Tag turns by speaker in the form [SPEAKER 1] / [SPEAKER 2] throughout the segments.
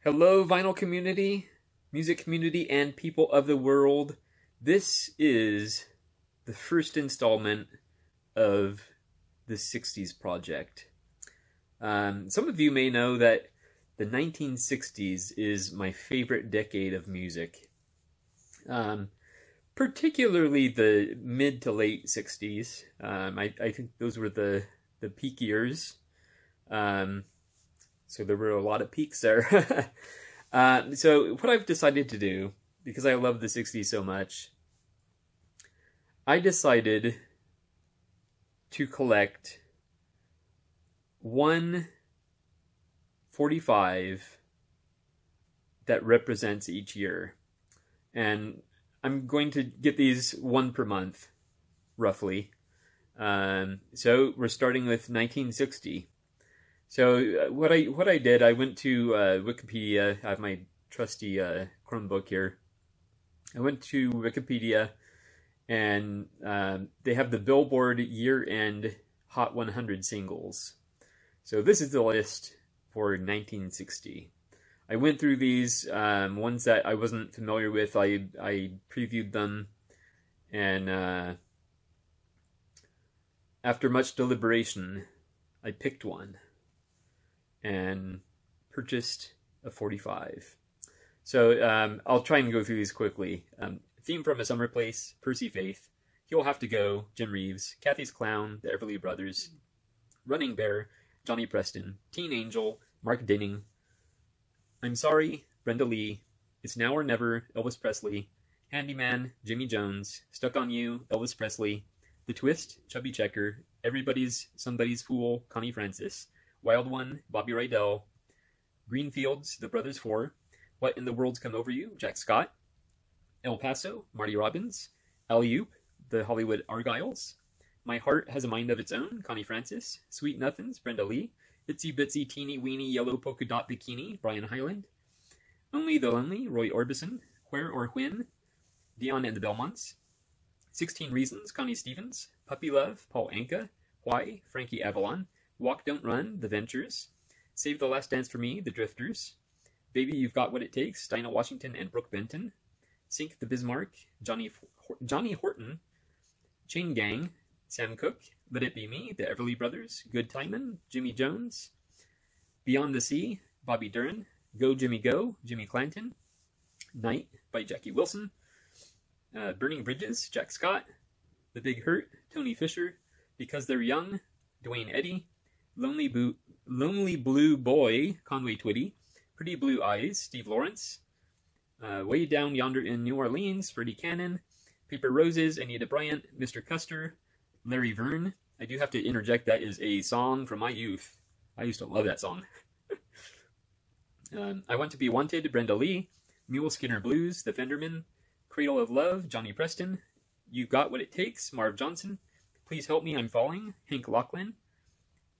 [SPEAKER 1] Hello, vinyl community, music community, and people of the world. This is the first installment of the 60s project. Some of you may know that the 1960s is my favorite decade of music. Particularly the mid to late 60s. I think those were the peak years. So there were a lot of peaks there. So what I've decided to do, because I love the 60s so much, I decided to collect one 45 that represents each year. And I'm going to get these one per month, roughly. So we're starting with 1960. So what I did, I went to Wikipedia. I have my trusty Chromebook here. I went to Wikipedia, and they have the Billboard year-end Hot 100 singles. So this is the list for 1960. I went through these ones that I wasn't familiar with. I previewed them, and after much deliberation, I picked one and purchased a 45. So I'll try and go through these quickly. Theme from A Summer Place, Percy Faith, He'll Have to Go, Jim Reeves, Kathy's Clown, The Everly Brothers, Running Bear, Johnny Preston, Teen Angel, Mark Dinning, I'm Sorry, Brenda Lee, It's Now or Never, Elvis Presley, Handyman, Jimmy Jones, Stuck on You, Elvis Presley, The Twist, Chubby Checker, Everybody's Somebody's Fool, Connie Francis, Wild One, Bobby Rydell, Greenfields, The Brothers Four, What in the World's Come Over You, Jack Scott, El Paso, Marty Robbins, Alley-Oop, The Hollywood Argyles, My Heart Has a Mind of Its Own, Connie Francis, Sweet Nothings, Brenda Lee, Itsy Bitsy Teeny Weeny Yellow Polka Dot Bikini, Brian Hyland, Only the Lonely, Roy Orbison, Where or When, Dion and the Belmonts, 16 Reasons, Connie Stevens, Puppy Love, Paul Anka, Why, Frankie Avalon, Walk Don't Run, The Ventures, Save the Last Dance for Me, The Drifters, Baby You've Got What It Takes, Dinah Washington and Brooke Benton, Sink the Bismarck, Johnny Horton, Chain Gang, Sam Cooke, Let It Be Me, The Everly Brothers, Good Timin', Jimmy Jones, Beyond the Sea, Bobby Darin, Go Jimmy Go, Jimmy Clanton, Night by Jackie Wilson, Burning Bridges, Jack Scott, The Big Hurt, Tony Fisher, Because They're Young, Dwayne Eddy, Lonely Blue Boy, Conway Twitty, Pretty Blue Eyes, Steve Lawrence, Way Down Yonder in New Orleans, Freddie Cannon, Paper Roses, Anita Bryant, Mr. Custer, Larry Verne. I do have to interject, that is a song from my youth. I used to love that song. I Want to Be Wanted, Brenda Lee, Mule Skinner Blues, The Fendermen, Cradle of Love, Johnny Preston, You Got What It Takes, Marv Johnson, Please Help Me, I'm Falling, Hank Lachlan,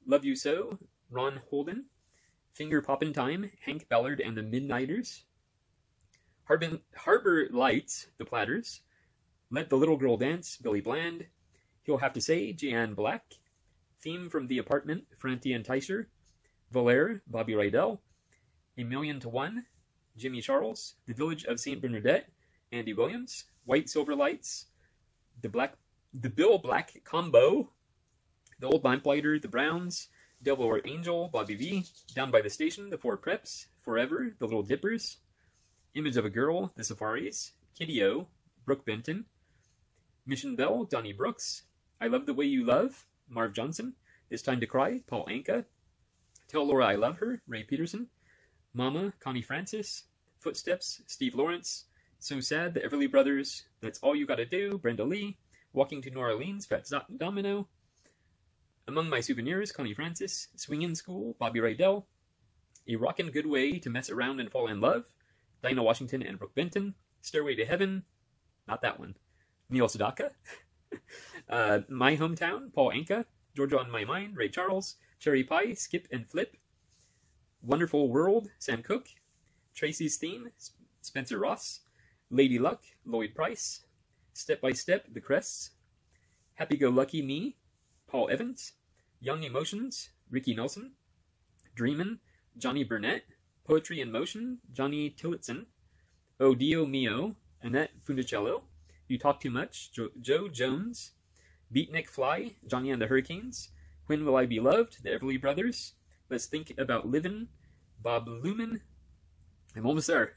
[SPEAKER 1] Love You So, Ron Holden, Finger Poppin' Time, Hank Ballard and the Midnighters, Harbor Lights, The Platters, Let the Little Girl Dance, Billy Bland, He'll Have to Say, Jeanne Black, Theme from The Apartment, Franti and Teicher, Valere, Bobby Rydell, A Million to One, Jimmy Charles, The Village of St. Bernadette, Andy Williams, White Silver Lights, The Bill Black Combo, The Old Lamplighter, The Browns, Devil or Angel, Bobby V, Down by the Station, The Four Preps, Forever, The Little Dippers, Image of a Girl, The Safaris, Kitty-O, Brooke Benton, Mission Bell, Donnie Brooks, I Love the Way You Love, Marv Johnson, It's Time to Cry, Paul Anka, Tell Laura I Love Her, Ray Peterson, Mama, Connie Francis, Footsteps, Steve Lawrence, So Sad, The Everly Brothers, That's All You Gotta Do, Brenda Lee, Walking to New Orleans, Fats Domino, Among My Souvenirs, Connie Francis, Swingin' School, Bobby Rydell, A Rockin' Good Way to Mess Around and Fall in Love, Dinah Washington and Brooke Benton, Stairway to Heaven, not that one, Neil Sedaka, My Hometown, Paul Anka, Georgia on My Mind, Ray Charles, Cherry Pie, Skip and Flip, Wonderful World, Sam Cooke, Tracy's Theme, Spencer Ross, Lady Luck, Lloyd Price, Step by Step, The Crests, Happy Go Lucky Me, Paul Evans, Young Emotions, Ricky Nelson, Dreamin', Johnny Burnett, Poetry in Motion, Johnny Tillotson. Oh Dio Mio, Annette Funicello. You Talk Too Much, Joe Jones. Beatnik Fly, Johnny and the Hurricanes. When Will I Be Loved, the Everly Brothers. Let's Think About Livin', Bob Lumen. I'm almost there.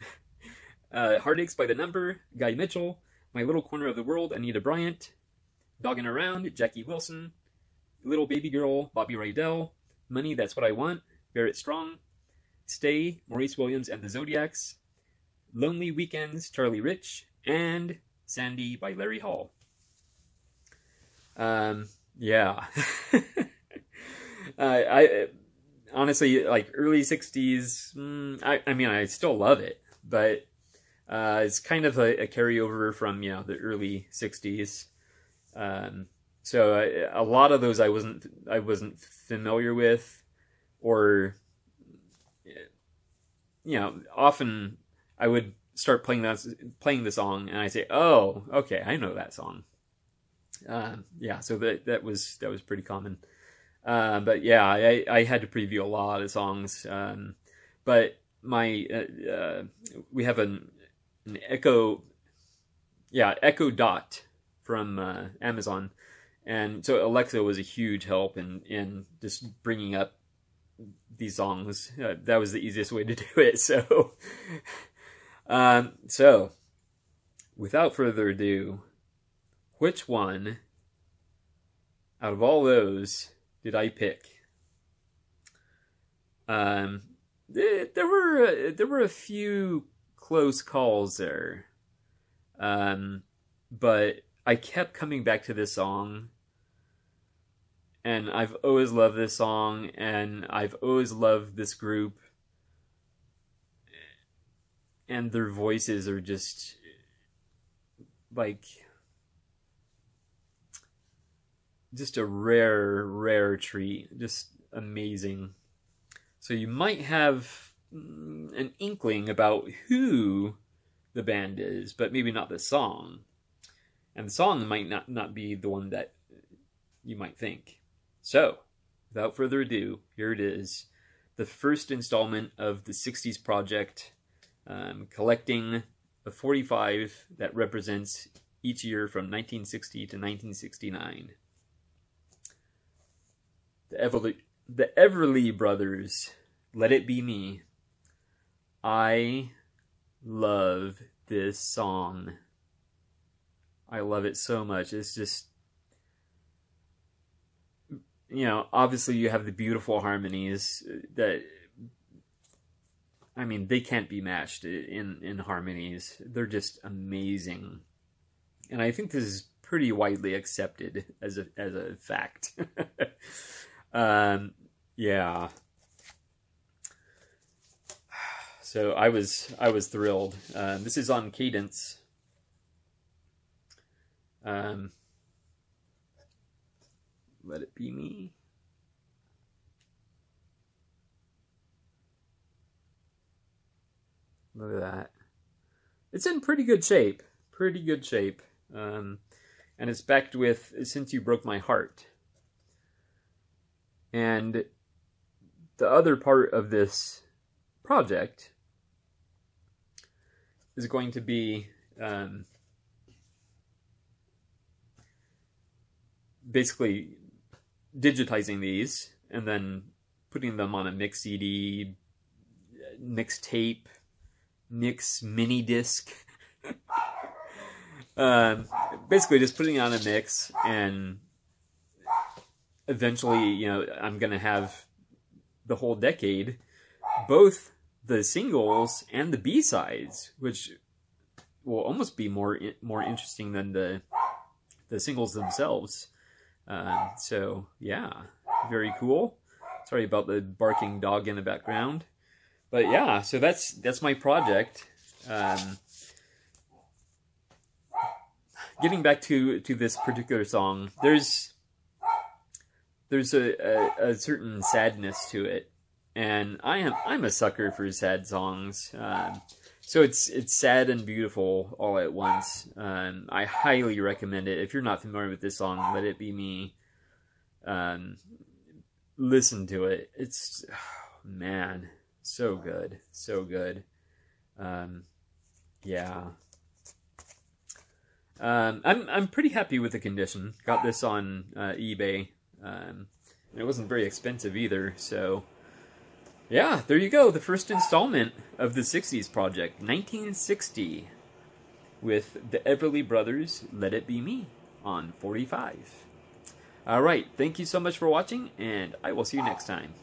[SPEAKER 1] Heartaches by the Number, Guy Mitchell. My Little Corner of the World, Anita Bryant. Doggin' Around, Jackie Wilson. Little Baby Girl, Bobby Rydell. Money, That's What I Want, Barrett Strong. Stay, Maurice Williams and the Zodiacs. Lonely Weekends, Charlie Rich. And Sandy by Larry Hall. Yeah. I honestly, like, early 60s, I mean, I still love it, but it's kind of a carryover from, you know, the early 60s. So a lot of those I wasn't familiar with, or, you know, often I would start playing the song and I say, oh, okay, I know that song. Yeah, so that was pretty common. But yeah, I had to preview a lot of songs. But we have an Echo Dot from Amazon, and so Alexa was a huge help in just bringing up these songs. That was the easiest way to do it. So, so without further ado, which one out of all those did I pick? There were a few close calls there, but I kept coming back to this song, and I've always loved this song, and I've always loved this group, and their voices are just like just a rare treat, just amazing. So you might have an inkling about who the band is, but maybe not the song. And the song might not be the one that you might think. So, without further ado, here it is. The first installment of the 60s project, collecting a 45 that represents each year from 1960 to 1969. The Everly Brothers, Let It Be Me. I love this song. I love it so much. It's just, you know, obviously you have the beautiful harmonies that, I mean, they can't be matched in harmonies. They're just amazing. And I think this is pretty widely accepted as a fact. Yeah. So I was thrilled. This is on Cadence. Let It Be Me. Look at that. It's in pretty good shape. Pretty good shape. And it's backed with Since You Broke My Heart. And the other part of this project is going to be basically digitizing these and then putting them on a mix CD, mix tape, mix mini disc. Basically just putting it on a mix, and eventually, you know, I'm going to have the whole decade, both the singles and the B-sides, which will almost be more interesting than the singles themselves. So yeah, very cool. Sorry about the barking dog in the background, but yeah, so that's my project. Getting back to this particular song, there's a certain sadness to it, and I'm a sucker for sad songs. So it's sad and beautiful all at once. I highly recommend it. If you're not familiar with this song, Let It Be Me, listen to it. It's, oh, man, So good. So good. Yeah. I'm pretty happy with the condition. Got this on eBay. It wasn't very expensive either, so yeah, there you go. The first installment of the 60s project, 1960, with the Everly Brothers, Let It Be Me, on 45. Alright, thank you so much for watching, and I will see you next time.